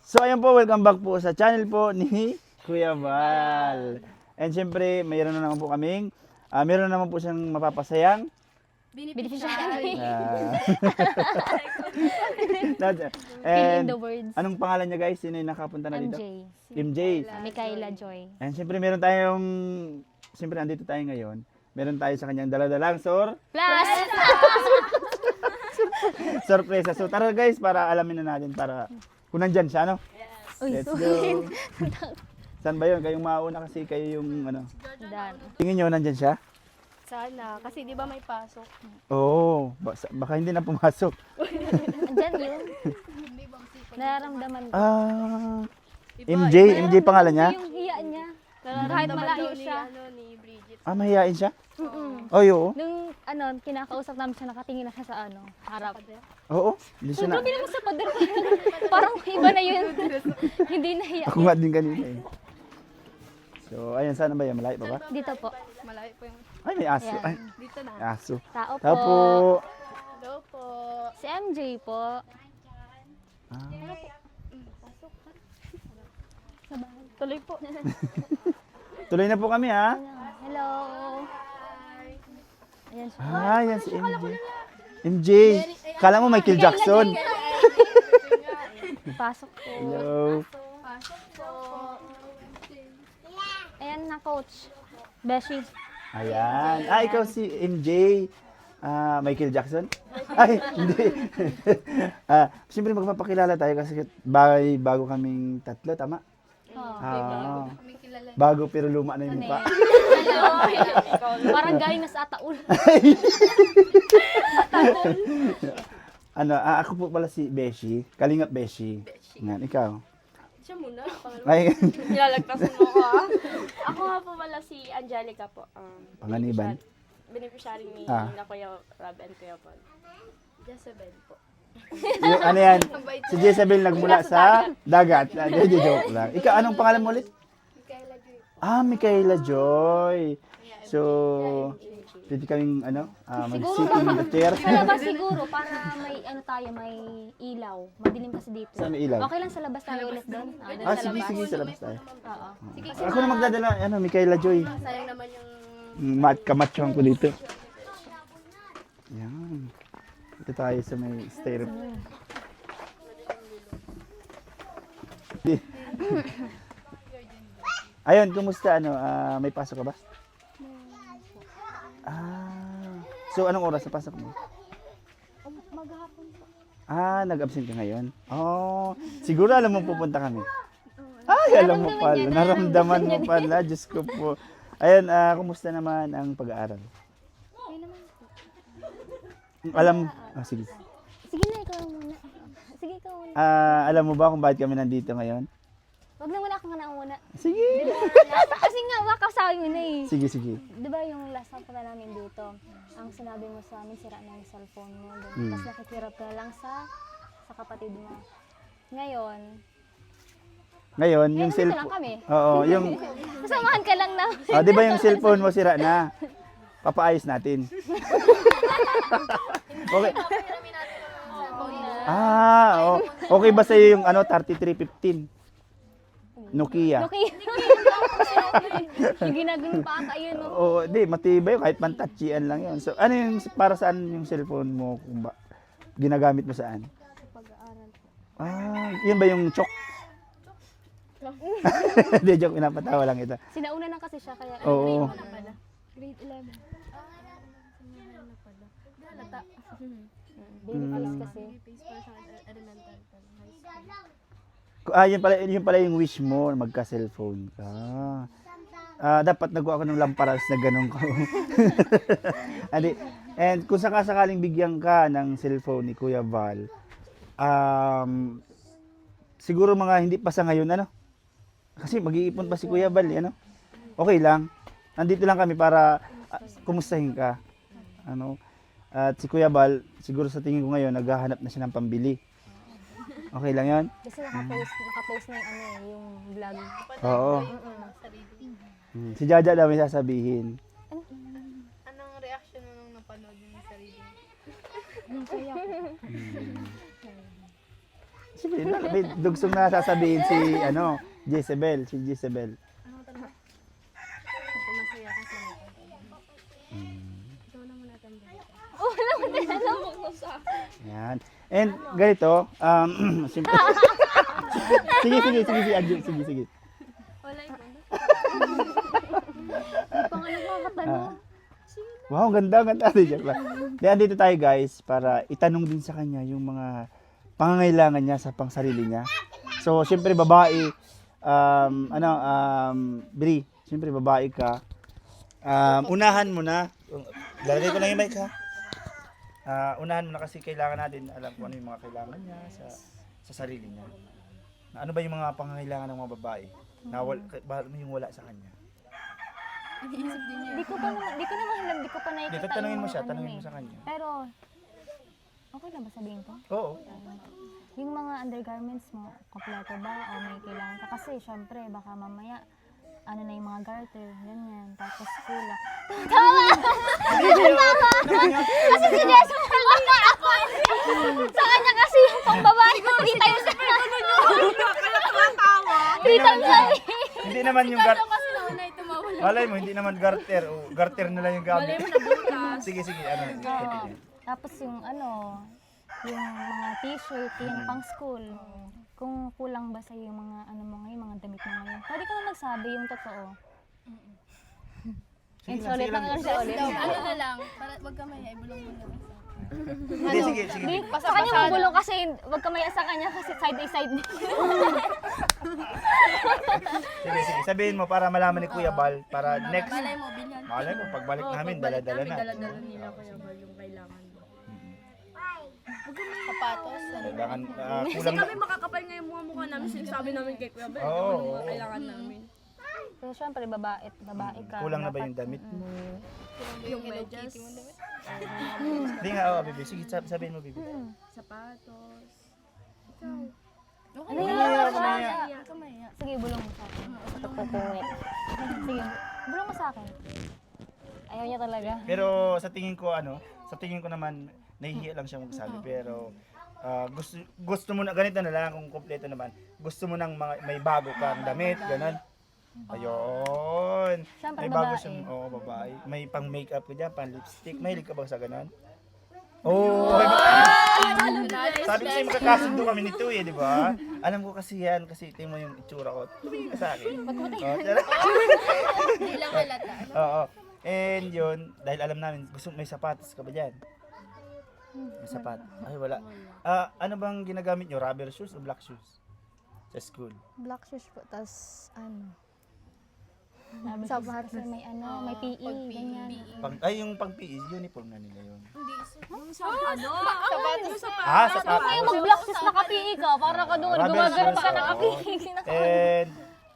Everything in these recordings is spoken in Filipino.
So ayun po, welcome back po sa channel po ni Kuya Val. And syempre, mayroon na naman po kaming, mayroon na naman po siyang mapapasayang Beneficiary. ah, Fill in and the words. anong pangalan niya guys? Sino yung nakapunta na dito? MJ. MJ. Micaela Joy. And syempre meron tayong, syempre andito tayo ngayon. Meron tayo sa kanyang daladalang Plus! sorpresa. So tara guys, para alamin na natin, para kung nandyan siya, ano? Uy, Let's sorry. go. Saan ba yun? Kayong mauna kasi kayo yung ano. Dan. Tingin nyo, nandyan siya? Sana, kasi di ba may pasok? Oo, baka hindi na pumasok. Andyan yun. Nararamdaman ko. MJ pangalan niya? Yung hiya niya. Kahit malayo siya. Ni Bridget. Mahihain siya? Mm-mm. Oh, oo. Nung kinakausap namin siya, nakatingin na siya sa harap. Oo, hindi siya na. Grabe naman sa pader. Parang iba na yun. Hindi na hiya. Ako nga din kanina eh. So, ayun, sana ba yan? Malayo pa ba? Dito po. Malayo po yung Ay, may aso. Ayan. Ay, dito na. may aso. Tao po. Tapo. Hello po. Si MJ po. Ah, Tuloy po. tuloy na po kami ha. Hello. Ayan siya. Yan si MJ. MJ, kala mo Michael Jackson. Pasok po. Hello. Pasok po. Ayan na, coach. Beshi. Ayan. Ikaw si MJ. Michael Jackson? Ay, hindi. Siyempre magpapakilala tayo kasi bago kaming tatlo, tama? Oh. Bago pero luma na yung mukha. Parang galing na sa ataul. Ako po pala si Beshi. Kalingap Beshi. Yan, ikaw. Siya muna. Ay, Nilalagtasan mo ko ah. Ako nga po pala si Angelica po. Panganiban. Beneficiary ni Ah. na Kuya Rob and Kuya Paul. Jezebel po. Yung, ano yan? Si Jezebel nagmula sa dagat. Hindi, joke lang. Ikaw, anong pangalan mo ulit? Micaela Joy. Micaela Joy. So, pwede kaming, mag-sit in the chair. Sa labas siguro, para may may ilaw. Madilim kasi dito. Saan may ilaw? Okay lang sa labas tayo ulit doon. Sige, sa labas tayo. Oo. Ako na magdadala, Micaela Joy. Sayang naman yung Kamatsyong ko dito. Yan. Dito tayo sa may stair. Ayun, kumusta? May pasok ka ba? So anong oras sa pasok mo? Maghapon po. Nag-absent ka ngayon? Siguro alam mo pupunta kami. Alam mo pala. Naramdaman mo pala. Diyos ko po. Ayun, kumusta naman ang pag-aaral? Okay naman po. Alam, sige. Sige na, ikaw muna. Sige, ikaw muna. Alam mo ba kung bakit kami nandito ngayon? Wag na muna, ako nga na muna. Sige. Kasi nga, makasabi mo na eh. Sige, sige. Di ba yung last time na namin dito, ang sinabi mo sa amin, sira na yung cellphone mo. Tapos nakikirap ka lang sa kapatid mo. Ngayon, Yung nandito lang cellphone. kami. Oo, yung Kasamahan ka lang na. di ba yung cellphone mo sira na? Papaayos natin. Okay. Okay ba sa yung 3315? Nokia. Okay. Yung ginagano pa ata yun, no? Oo, matibay yun, kahit pantachian lang yun. So, ano yung, para saan yung cellphone mo? Kung ginagamit mo saan? Pag-aaral po. Yun ba yung chok? Hindi, joke, pinapatawa lang ito. Sinauna na kasi siya, kaya Oo. grade 11. Baby face kasi. Yun pala yung wish mo, magka-cellphone ka. Dapat nagawa ko ng lamparas na ganun ko. And kung sakasakaling bigyan ka ng cellphone ni Kuya Val, siguro mga hindi pa sa ngayon, kasi mag-iipon pa si Kuya Val, okay lang. Nandito lang kami para kumustahin ka. At si Kuya Val, siguro sa tingin ko ngayon, naghahanap na siya ng pambili. Okay lang yan? Kasi nakapost na yung vlog. Oo. Si Jaja daw may sasabihin. Anong reaction mo nung napanood yung sarili mo? Ang saya. Siyempre, may dugsong na sasabihin si, Jezebel, si Jezebel. Yan. And ganito, siyempre, sige, Anjo, sige. Wala yun. Wow, ganda. Joke lang. Kaya dito tayo guys, para itanong din sa kanya yung mga pangangailangan niya sa pangsarili niya. So, siyempre babae, Bri, siyempre babae ka. Unahan mo na. Lalagay ko lang yung mic ha. Unahan mo na kasi kailangan natin alam kung ano yung mga kailangan niya sa sarili niya. Ano ba yung mga pangangailangan ng mga babae? Yung wala sa kanya? Di ko pa nakikita Dito, tanungin mo yung siya, ano tanungin eh. mo sa kanya. Pero, okay lang ba sabihin ko? Oo. Yung mga undergarments mo, kompleto ba? O may kailangan ka? Kasi, syempre, baka mamaya, ano na yung mga garter, ganyan. Tapos, kulang. Kasi si Jess, wala ako. Sa kanya kasi yung pangbabae ko, 3 times na. 3 times na. Hindi naman yung garter. Kasi nauna ito mawala. Malay mo, hindi naman garter. O, garter na lang yung gamit. Sige, continue. Tapos yung yung mga t-shirt, yung pang school. Kung kulang ba sa'yo yung mga mo ngayon, mga damit mo ngayon. Pwede ka naman magsabi yung totoo. And so, ulit lang siya ulit. Ano na lang, para wag ka maya, ibulong mo na. Hindi, sige. Sa kanya mabulong kasi, wag ka maya sa kanya kasi side by side. Sige. Sabihin mo para malaman ni Kuya Bal, para next. Malay mo, bilhan. Malay mo, pagbalik namin, dala-dala na. Dala-dala nila Kuya Bal yung kailangan mo. Sapatos. Kailangan, Kasi kulang kami makakapal nga yung mukha namin, sinasabi namin kay Kuya Bal, Oo. ano mga kailangan namin. So, syempre, babae ka. Kulang na ba dapat- yung damit mo? Yung medyas, Hindi nga, Bibi. Sige, sabihin mo, Bibi. sapatos. Ano yun? Sige, bulong mo sa akin. Pupungit. Sige, bulong mo sa akin. Ayaw niya talaga. Pero sa tingin ko naman, nahihiya lang siya magsabi. Pero gusto mo na, ganito na lang kung kompleto naman. Gusto mo nang may bago kang damit, ganun. Ayun. Siyempre, May bago babae. siyang, babae. May pang makeup ka dyan, pang lipstick. Mahilig ka ba sa ganun? Oh, sabi ko sa'yo magkakasundo kami nito di ba? Alam ko kasi yan, kasi tingin mo yung itsura ko. Tumingin ka sa akin. Hindi lang halata. Oo. And yun, dahil alam namin, may sapatos ka ba dyan? May sapat. Ay, wala. Ano bang ginagamit nyo? Rubber shoes o black shoes? Sa school? Black shoes po, tas Sa para may may PE, ganyan. Yung pang PE, uniform na nila yun. Sapatos. Sapatos. Ay, mag-black shoes naka-PE ka, para ka doon, Rubber gumagano shoes, ka oo. naka-PE. And,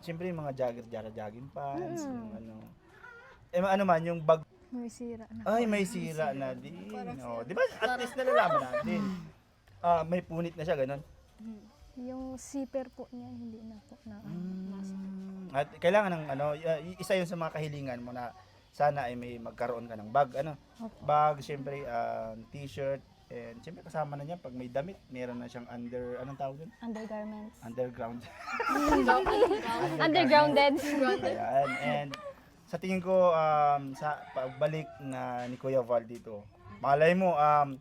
siyempre yung mga jogging pants, yung ano man, yung bag. may sira na. Ay, may sira na din. Oh, di ba? At least nalalaman natin. May punit na siya, ganun. Yung zipper po niya, hindi na po na. At kailangan ng isa yun sa mga kahilingan mo na sana ay may magkaroon ka ng bag, bag, siyempre, t-shirt, and siyempre kasama na niya pag may damit, meron na siyang anong tawag dun? Undergarments. Underground. Undergrounded. Ayan, and sa tingin ko, sa pagbalik na ni Kuya Val dito, malay mo,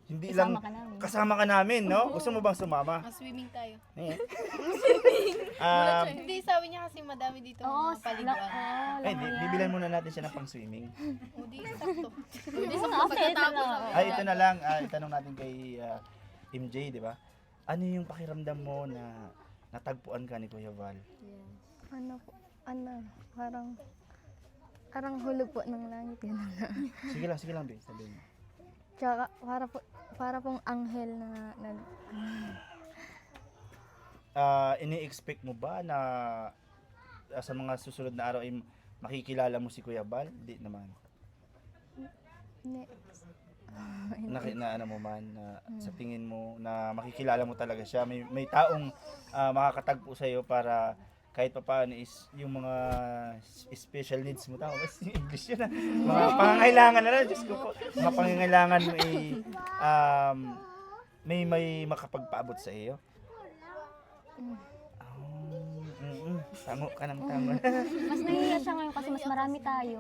hindi lang Kasama ka namin. kasama ka namin, no? Gusto mo bang sumama? Swimming tayo. Hindi, sabi niya kasi madami dito Oo, mga paliguan. Bibilan muna natin siya ng pang-swimming. Hindi, sakto. Ay, ito na lang, itanong natin kay MJ, di ba? Ano yung pakiramdam mo na natagpuan ka ni Kuya Val? Parang hulog po ng langit. Yan. Sige lang, babe, sabihin mo. Tsaka, para pong anghel na Ini-expect mo ba na sa mga susunod na araw ay makikilala mo si Kuya Val? Hindi naman. Sa tingin mo na makikilala mo talaga siya, may taong makakatagpo sa iyo para kahit pa paano is yung mga special needs mo, tama ba? English yun mga pangangailangan na lang, Diyos ko po, mga pangangailangan mo may makapagpaabot sa iyo. Tango ka ng tango. Mas nahihiya siya ngayon kasi mas marami tayo.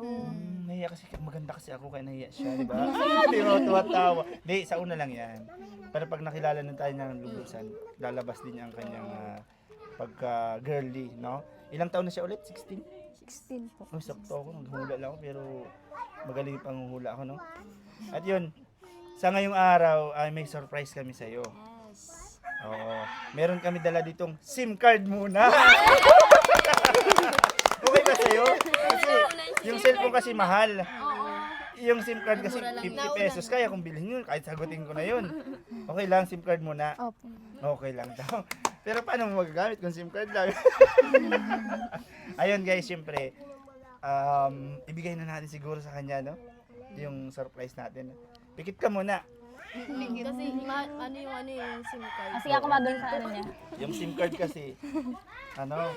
Nahiya kasi, maganda kasi ako kaya nahiya siya, di ba? Di ba, tuwa-tawa. Di, sa una lang yan. Pero pag nakilala na tayo ng lubusan, lalabas din ang kanyang pagka-girly, no? Ilang taon na siya ulit? 16? 16 po. Oh, sakto ako, naghula lang ako, pero magaling yung panguhula ako, no? At yun, sa ngayong araw, ay may surprise kami sa'yo. Yes. Oo. Meron kami dala ditong SIM card muna. Okay ba sa'yo? Kasi yung cellphone kasi mahal. Yung SIM card kasi 50 pesos. Kaya kung bilhin yun, kahit sagutin ko na yun. Okay lang, SIM card muna. Opo. Okay lang daw. Pero paano mo magagamit kung SIM card lang? Ayun guys, syempre, ibigay na natin siguro sa kanya, no? Yung surprise natin. Pikit ka muna. Kasi yung SIM card. Kasi ako magaling sa ano niya. Yung SIM card kasi, ano,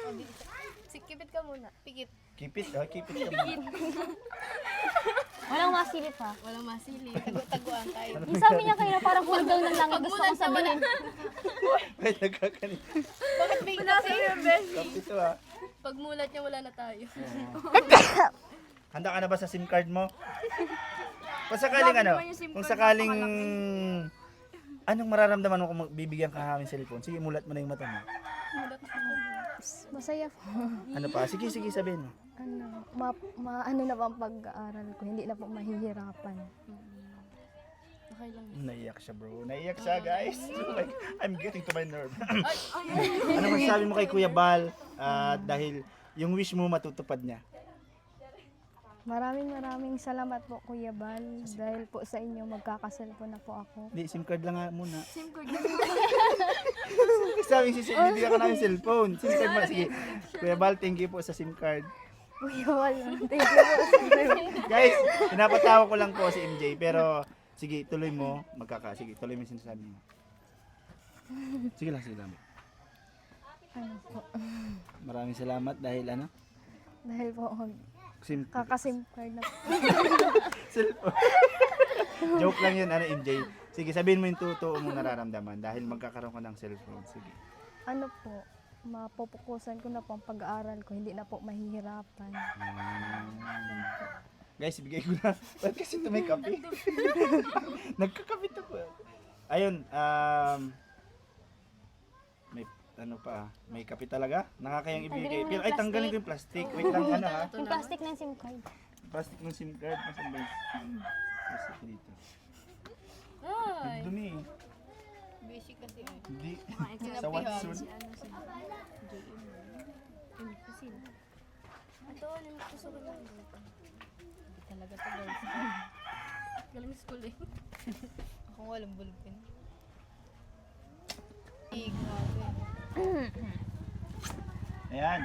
Kipit ka muna. Pikit. keep it ka muna. Walang masilip ha. Walang masili. Tago-taguan tayo. Yung sabi niya kanina parang hulgaw ng langit. Gusto ko sabihin. Ay, nagkakanin. Bakit may kasi? Kapit ito ha. Pag mulat niya, wala na tayo. Handa ka na ba sa SIM card mo? Kung sakaling ano, kung sakaling anong mararamdaman mo kung bibigyan ka namin cellphone? Sige, mulat mo na yung mata mo. Masaya po. Ano pa? Sige, sabihin mo. Ano na po ang pag-aaral ko. Hindi na po mahihirapan. Okay lang. Naiyak siya, bro. Naiyak siya, guys. Like, I'm getting to my nerve. Ano masasabi mo kay Kuya Bal? Dahil yung wish mo matutupad niya. Maraming salamat po Kuya Bal. Dahil po sa inyo magkakasal po na po ako. Hindi, SIM card lang nga muna. SIM card. Sabi si bibigyan ka namin cellphone. SIM card mo. Sige. Kuya Bal, thank you po sa SIM card. Kuya Bal, thank you po. Guys, pinapatawa ko lang po si MJ. Pero, sige, tuloy mo. Sige, tuloy mo yung sinasabi mo. Sige lang. Ano po. Maraming salamat dahil ano? Dahil po SIM kakasim card na po. cellphone. Joke lang yun, ano, MJ. Sige, sabihin mo yung totoo mong nararamdaman dahil magkakaroon ka ng cellphone. Sige. Ano po, mapupukusan ko na po ang pag-aaral ko. Hindi na po mahihirapan. Guys, bigay ko na. Ba't kasi ito may kape? Nagkakape to po. Ayun, may ano pa, may kape talaga. Nakakayang ibigay. Tanggalin mo Pero yung ay, tanggalin ko plastic. yung plastic. Wait lang, ano ha? Yung plastic ng SIM card. Plastic ng SIM card. Nasaan ba yung plastic dito? Ay. Dumi eh. Busy kasi. Hindi. Sa Watson. Ito, yung gusto ko lang. Talaga to guys. Galing school eh. Ako walang bulpin. Grabe. Ayan.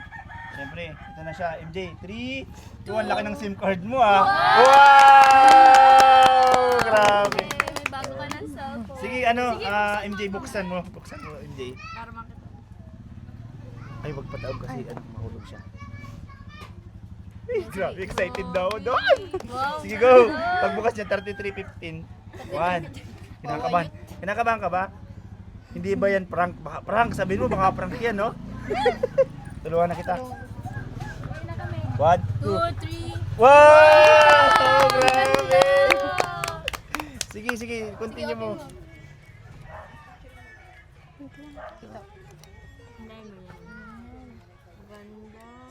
Siyempre, ito na siya. MJ, 3, 2, 1. Laki ng SIM card mo ah. Wow! Grabe. May bago ka ng cellphone. Sige, ano, MJ, buksan mo. Buksan mo, MJ. Para makita. Ay, wag pataog kasi ano, mahulog siya. Ay, grabe, excited daw doon. Wow. Sige, go. Pagbukas niya, 33:15. 1. Kinakabahan ka ba? Hindi ba yan prank? Baka prank, sabihin mo, baka prank yan, no? Tulungan na kita. 1, 2, 2, 3. wow! Grabe! Sige, continue mo.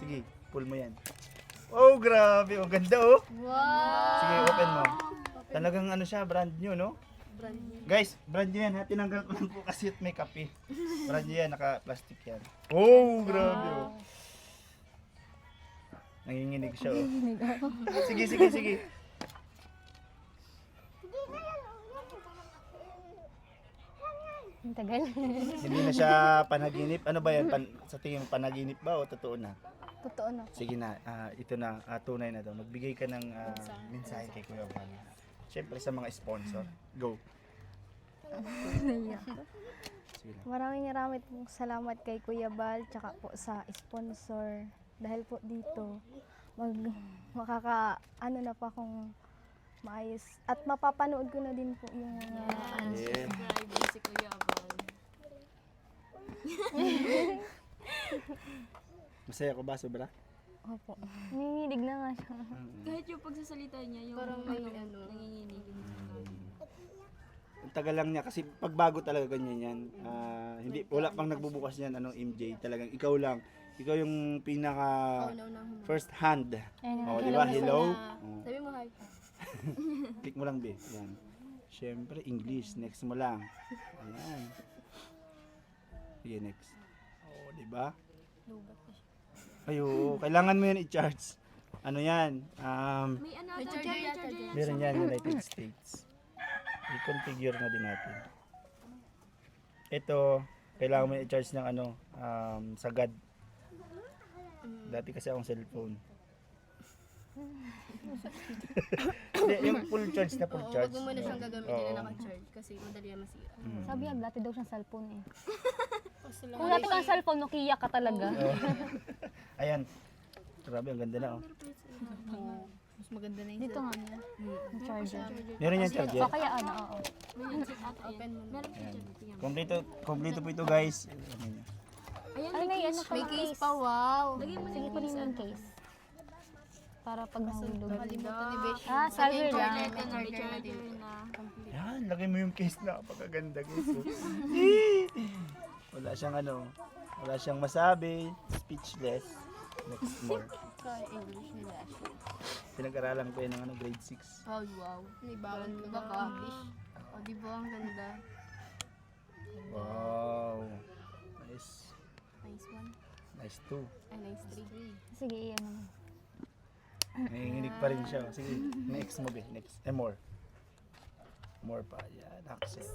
Sige, pull mo yan. Oh, grabe. Oh, ganda, oh. Wow! Sige, open mo. Talagang ano siya, brand new, no? Brand new. Guys, brand new yan ha. Tinanggal ko lang po kasi may kape. Brand new yan, naka-plastic yan. Oh, grabe, oh. Nanginginig siya, oh. Sige. Ang tagal. Hindi na siya panaginip. Ano ba yan? Sa tingin mo, panaginip ba o totoo na? Totoo na po. Sige na, ito na, tunay na to. Magbigay ka ng mensahe kay Kuya Bal. Siyempre sa mga sponsor. Go. Naiyak. Sige lang. Maraming pong salamat kay Kuya Bal tsaka po sa sponsor. Dahil po dito, ano na pa akong maayos. At mapapanood ko na din po yung mga Yeah. Subscribe si Kuya Abal. Masaya ko ba sobra? Opo. Nanginginig na nga siya. Kahit yung pagsasalita niya, yung Parang may ano. nanginginig. Ang tagal lang niya kasi pagbago talaga ganyan yan. Hindi wala pang nagbubukas niyan MJ, talagang ikaw lang. Ikaw yung pinaka Una-unang first hand. Ayun na, Oh, di hello ba? na Hello. sila. Oh. Sabi mo hi. Click mo lang, be. Yan. Siyempre, English. Next mo lang. Ayan. Sige, next. Oo, di ba? Lubat na siya. Ayo, kailangan mo yan i-charge. Ano yan? May ano May ata charger dyan, yan, charger yan. Meron yan, United States. I-configure na din natin. Ito, kailangan mo i-charge ng sagad. Dati kasi akong cellphone. Hindi, yung full charge na full Oo, charge. wag mo muna siyang gagamitin Oo. na naka-charge kasi madali yan masira. Sabi niya, dati daw siyang cellphone eh. Kaso lang, Kung dati kang cellphone, Nokia ka talaga. Ayan. Grabe, ang ganda na oh. mas maganda na yung Dito nga, cellphone niya. yung charger. Meron yan charger. O kaya ano, oo. Open mo na. Kompleto po ito guys. Ano niya? Ay, may ano pa May ng case pa, wow. Sige, kunin mo yung case. Para pag nahulog. Nakalimutan ni Besh. Ah, charger lang. Charger na din. Yan, lagay mo yung case na. Pagkaganda guys. Oh. Wala siyang wala siyang masabi. Speechless. Next more. English nila. Pinag-aralan ko yan ng grade 6. Wow, wow. May baon ka ba English? O, di ba ang ganda? Wow. Nice. Nice one. Nice too. Ay, nice three. Sige, iyan mo. Nanginginig pa rin siya. Sige, next mo be. Next. More. More pa. Yan. Accept.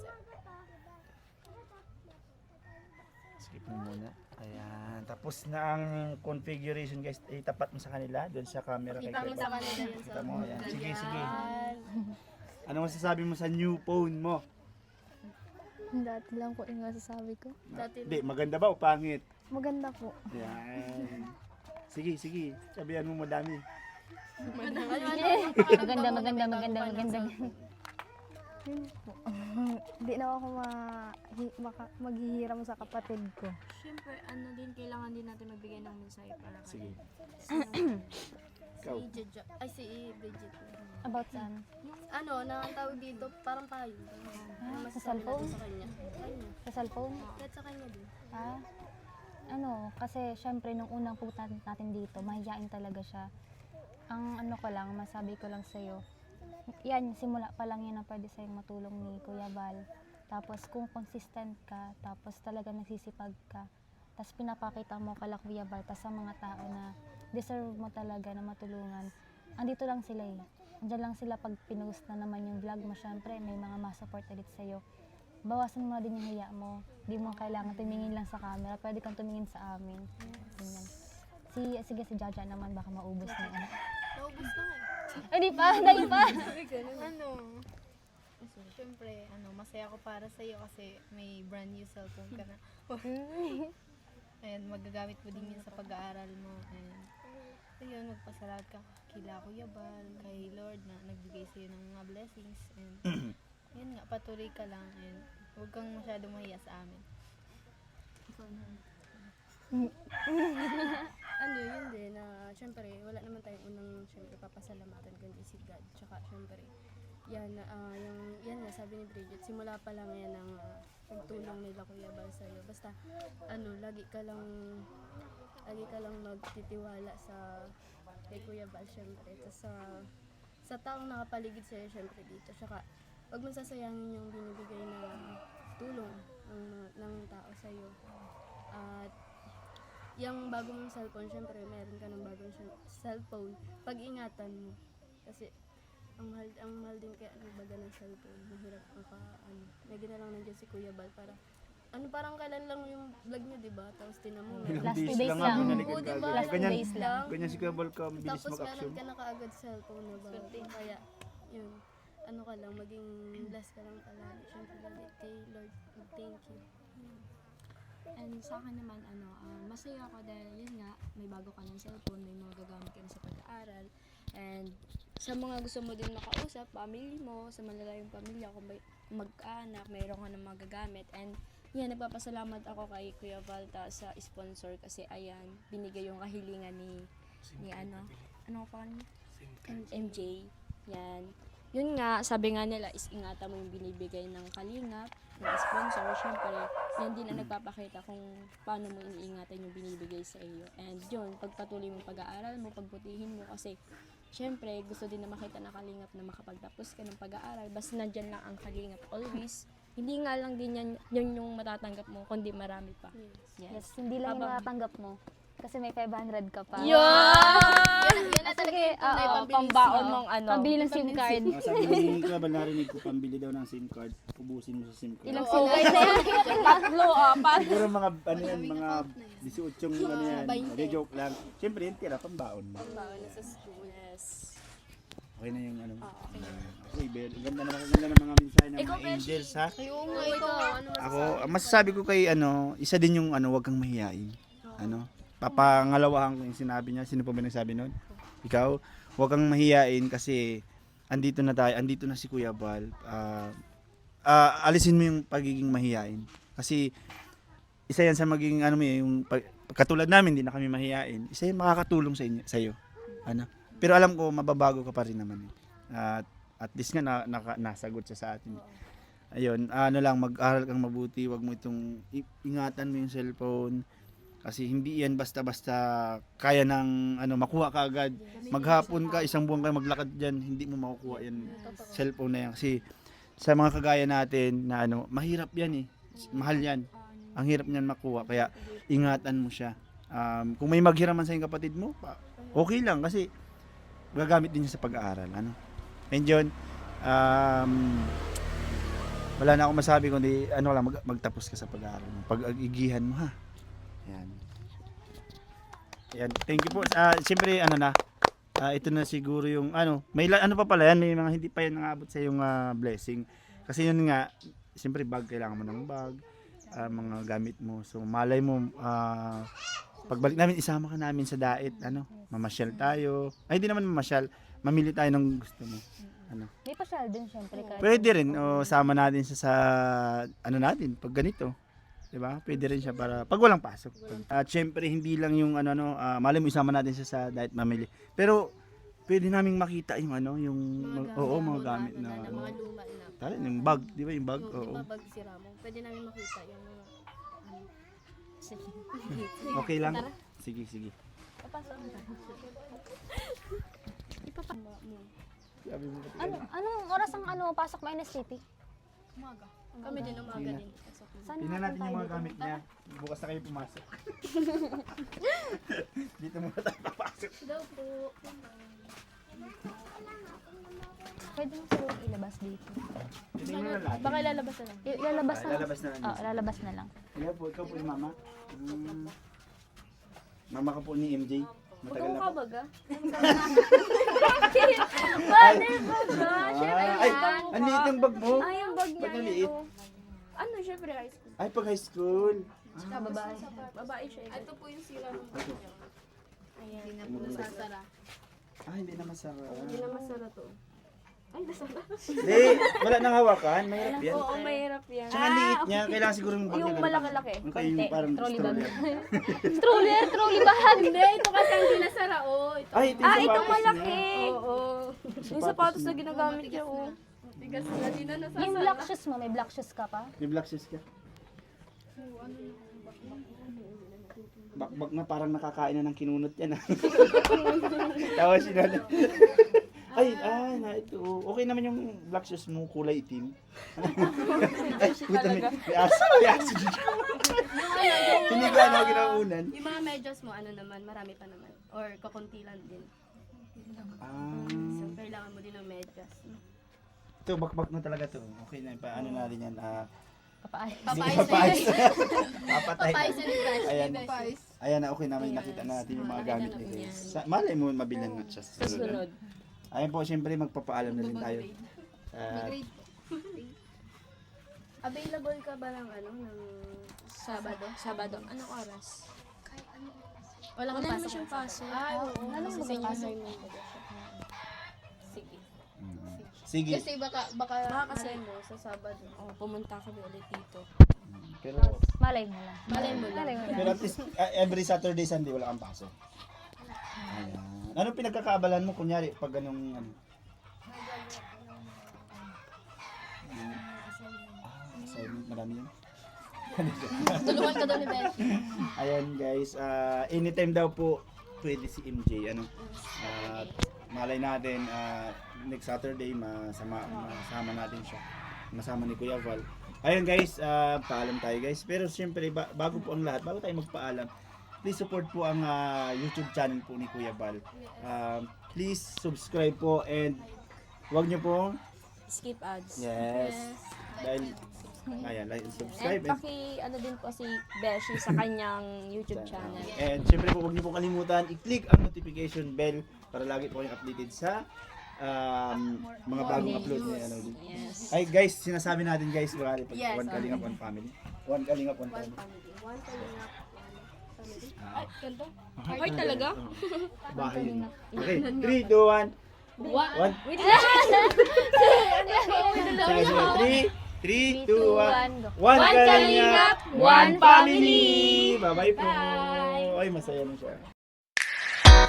Skip mo muna. Ayan. Tapos na ang configuration guys. Itapat mo sa kanila. Doon sa camera. Kita mo sa kanila yun Kita sa mo. Ayan. Sige, sige. Ano masasabi mo sa new phone mo? Dati lang po yung masasabi ko. Dati Hindi, maganda ba o pangit? Maganda po. Yan. Sige, sige. Sabihan mo madami. Maganda, maganda, maganda, maganda. Yun po. Hindi na ako maghihiram sa kapatid ko. Siyempre, ano din, kailangan din natin magbigay ng mensahe para Sige. si Jaja, ay si Bridget. About saan? Ano, na ang tawag dito, parang payo. Sa cellphone? Sa kanya. Kanya. Sa cellphone? Kahit sa kanya din. Ah? Ano, kasi syempre nung unang punta natin dito, mahihain talaga siya. Ang ano ko lang, masabi ko lang sa'yo, yan, simula pa lang yan na pwede sa'yong matulong ni Kuya Val. Tapos kung consistent ka, tapos talaga nagsisipag ka, tapos pinapakita mo kala Kuya Val, tapos sa mga tao na deserve mo talaga na matulungan, andito lang sila eh. Andiyan lang sila pag pinost na naman yung vlog mo, syempre may mga ma-support ulit sa'yo. Bawasan mo na din yung hiya mo. Di mo kailangan tumingin lang sa camera, pwede kang tumingin sa amin. Ganyan. Sige, si Jaja naman, baka maubos na yan. Naubos na nga eh. Ay, di pa, dahil pa. Ano? Siyempre, masaya ako para sa iyo kasi may brand new cellphone ka na. And magagamit mo din yun sa pag-aaral mo. And ayun, magpasalamat ka kila Kuya Bal, kay Lord na nagbigay sa iyo ng mga blessings. And yun nga, patuloy ka lang and huwag kang masyadong mahiya sa amin. Ano yun din na syempre wala naman tayong unang syempre papasalamatan kundi si God. Tsaka syempre yan yan nga sabi ni Bridget, simula pa lang yan ang pagtulong nila Kuya Bal sa iyo. Basta lagi ka lang magtitiwala sa kay Kuya Bal syempre. Tapos sa taong nakapaligid sa iyo syempre dito. Tsaka wag mong sasayangin yung binibigay na tulong ng tao sa iyo. At yung bago mong cellphone, syempre meron ka ng bagong cellphone, pag-ingatan mo. Kasi ang mahal din kaya baga ng cellphone. Mahirap may ginalang nandiyan si Kuya Bal para parang kailan lang yung vlog niyo, di ba? Tapos tinamo mo. Last Days 2 days lang. lang. Ang binalik Oo, ang diba? gagawin. Last 2 Ganyan, days lang. ganyan si Kuya Bal ka, bilis Tapos mag-action. meron ka na kaagad cellphone na bago. Kaya, yun, ka lang, maging blessed ka lang palagi. Syempre, lagi kay Lord, thank you. And sa akin naman, masaya ako dahil yun nga, may bago ka ng cellphone, may mga gagamit ka na sa pag-aaral. And sa mga gusto mo din makausap, family mo, sa malalayong pamilya, kung may mag-anak, mayroon ka ng mga gagamit. And yan, nagpapasalamat ako kay Kuya Valta sa sponsor kasi ayan, binigay yung kahilingan ni ano pa niya? MJ. Yan. Yun nga, sabi nga nila is ingatan mo yung binibigay ng kalingap, ng sponsor. Siyempre, yan din ang nagpapakita kung paano mo iniingatan yung binibigay sa iyo. And yun, pagpatuloy mo pag-aaral mo, pagbutihin mo kasi siyempre, gusto din na makita na kalingap na makapagtapos ka ng pag-aaral. Basta nandyan lang ang kalingap always. Hindi nga lang din yan yung matatanggap mo, kundi marami pa. Yes, hindi lang yung natatanggap mo. Kasi may 500 ka pa. Yun! Yan na talaga Sige, yung tunay oo, pambilis. Pambaon mong ano. Pambili ng SIM card. Sabi ni Kuya Bal, narinig ko, pambili daw ng SIM card, ubusin mo sa SIM card. Ilang Oo, SIM card wait na yan? Tatlo, apat. Siguro mga, ano yan, mga 18 yung ano yan, joke lang. Siyempre, yung tira, pambaon mo. Pambaon sa school. Yes. Okay na yung ano. Okay. Okay, Bel. Ganda ng mga mensahe ng Ikaw, mga angels, ha? Oo nga, ikaw. Ano Ako, ang masasabi ko kay ano, isa din yung ano, wag kang mahiyain. Ano? Papangalawahan ko yung sinabi niya. Sino pa ba nagsabi nun? Ikaw, wag kang mahiyain kasi andito na tayo, andito na si Kuya Bal. Alisin mo yung pagiging mahiyain. Kasi isa yan sa maging ano mo yung katulad namin, hindi na kami mahiyain. Isa yan makakatulong sa iyo. Ano? Pero alam ko mababago ka pa rin naman. At least nga nasagot siya sa atin. Ayun, ano lang, mag-aral kang mabuti, wag mo itong ingatan mo yung cellphone. Kasi hindi yan basta-basta kaya ng ano, makuha ka agad. Maghapon ka, isang buwan ka maglakad diyan, hindi mo makukuha yan cellphone na yan. Kasi sa mga kagaya natin na ano, mahirap yan eh. Mahal yan. Ang hirap niyan makuha, kaya ingatan mo siya. Kung may maghiraman sa iyong kapatid mo, okay lang kasi gagamit din niya sa pag-aaral. Ano? And yun, wala na akong masabi kundi ano lang, magtapos ka sa pag-aaral mo. Pag-agihan mo ha. Yan. Yan. Thank you po. Siyempre ano na, ito na siguro yung ano, may ano pa pala yan, may mga hindi pa yan nangabot sa yung blessing. Kasi yun nga, siyempre bag, kailangan mo ng bag, mga gamit mo. So malay mo, pagbalik namin, isama ka namin sa diet, ano, mamasyal tayo. Ay, hindi naman mamasyal, mamili tayo ng gusto mo. Ano. May pasyal din syempre. Kahit Pwede rin, o sama natin siya sa, ano natin, pag ganito. Diba? Pwede rin siya para pag walang pasok. At syempre hindi lang yung ano malay mo isama natin siya sa diet mamili. Pero pwede naming makita yung ano, yung mga gamit na mga ano. luma na. Tara, yung bag, di ba yung bag? Di Oo. ba bag si Ramo? Pwede namin makita yung mga sige. Okay lang? Sige, sige. Sabi mo, anong oras ang ano pasok mo NSTP? Kami din umaga din. Pasok mo. Saan tingnan natin yung tayo mga dito? gamit niya. Bukas na kayo pumasok. Dito muna tayo papasok. Daw po. Pwede mo siguro ilabas dito. Tingnan na natin. Baka lalabas na lang. Ilalabas na lang. Lalabas na lang. Oo, lalabas na lang. Kaya po, ikaw po yung mama. Mama ka po ni MJ. Matagal na po. baga? Mother mo ba? Ay, ang liit yung bag mo. Ay, yung bag niya. Ba't ang liit? Ano, syempre high school. Ay, pag high school. Babae. Babae siya. Ito po yung sira ng bag niya. Ayan. Hindi na po nasasara. Hindi na masara. Hindi na masara to. Ay, nasara. Hindi, wala nang hawakan. Mahirap yan. Oo, mahirap yan. Tsaka ang liit niya, kailangan siguro yung bag Yung niya. malaki-laki. Yung kayo yung parang Trolley bag. stroller. Trolley bag. Hindi, ito kasi ang hindi nasara. Oh, ito. Ay, ito yung Itong sapatos malaki. niya. Oo. Yung sapatos na ginagamit niya, oh. Bigas na, di na nasasara. Yung black shoes mo, may black shoes ka pa? May black shoes ka. Bakbak na parang nakakain na ng kinunot yan. Tawa siya na. Ay, na ito. Okay naman yung black shoes mo, kulay itim. Ay, puta, may aso. May aso dito. Hindi ka na ginaunan. Yung mga medyas mo, ano naman, marami pa naman. Or kakunti lang din. So, kailangan mo din ng medyas. Ito, bakbak na talaga to. Okay na, paano na rin yan. Papaay. Papayos. Papatay. Papayos and brush. Ayan. Papayos. Ayan na, okay naman nakita natin yung mga gamit ni Grace. Malay mo, mabilan na siya sa Sa sunod. Ayan po, siyempre magpapaalam na rin tayo. Available ka ba ng ano, ng Sabado? Sabado. Anong oras? Wala kang Wala naman pasok. siyang paso. Ay, oo. Anong Kasi magpapasok? senior mo. Sige. Sige. Kasi baka Baka kasi- mo sa Sabado. Oh, pumunta kami ulit dito. Pero, Malay mo lang. Malay mo lang. Malay mo pero lang. at least, every Saturday, Sunday, wala kang pasok. Ayan. Anong pinagkakaabalan mo, kunyari, pag ganung, ano? Assignment, marami yun. Tulungan ka daw ni Beth. Ayan guys, anytime daw po pwede si MJ, ano? Malay natin, next Saturday, masama natin siya. Masama ni Kuya Val. Ayun guys, paalam tayo guys. Pero siyempre, bago po ang lahat, bago tayo magpaalam, please support po ang YouTube channel po ni Kuya Val. Please subscribe po and huwag niyo po, Skip ads. yes, dahil, ayan, like and subscribe. And ano din po si Beshi sa kanyang YouTube channel. And syempre po, huwag niyo po kalimutan i-click ang notification bell para lagi po kayong updated sa mga bagong upload niya. Ano, Yes. ay guys, sinasabi natin guys, baka pag Yes, one kalingap, one family. One kalingap, one family. One kalingap, one family. Ay, ganda. Heart talaga? Bahay yun. Okay, 3, 2, 1. One. Wait lang. Sige, sige. 3, 2, 1. One, One kalingap, one family. Bye-bye po. Ay, masaya na siya.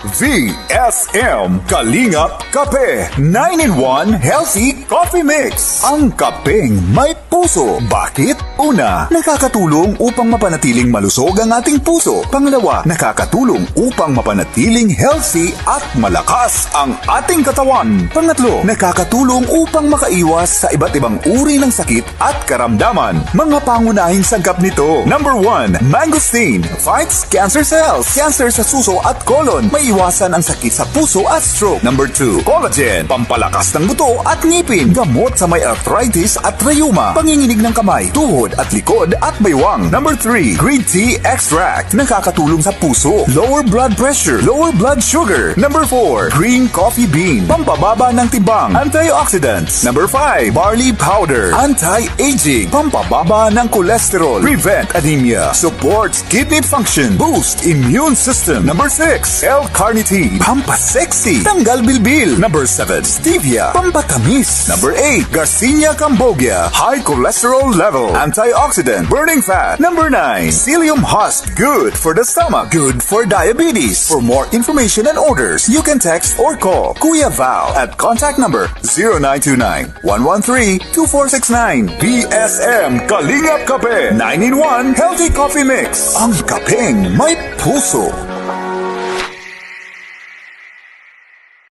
VSM Kalingap Kape 9-in-1 Healthy Coffee Mix. Ang kapeng may puso. Bakit? Una, nakakatulong upang mapanatiling malusog ang ating puso. Pangalawa, nakakatulong upang mapanatiling healthy at malakas ang ating katawan. Pangatlo, nakakatulong upang makaiwas sa iba't ibang uri ng sakit at karamdaman. Mga pangunahing sagap nito. Number 1, mangosteen fights cancer cells. Cancer sa suso at colon. May iwasan ang sakit sa puso at stroke. Number 2, collagen, pampalakas ng buto at ngipin, gamot sa may arthritis at rheuma, panginginig ng kamay, tuhod at likod at baywang. Number 3, green tea extract, nakakatulong sa puso, lower blood pressure, lower blood sugar. Number 4, green coffee bean, pampababa ng tibang, antioxidants. Number 5, barley powder, anti-aging, pampababa ng cholesterol, prevent anemia, supports kidney function, boost immune system. Number 6, L-carnitine, pampasexy, tanggal bilbil. Number 7, stevia, pampatamis. Number 8, Garcinia cambogia, high cholesterol level, antioxidant, burning fat. Number 9, psyllium husk, good for the stomach, good for diabetes. For more information and orders, you can text or call Kuya Val at contact number 0929-113-2469. BSM Kalingap Kape 9-in-1 Healthy Coffee Mix. Ang kapeng may puso.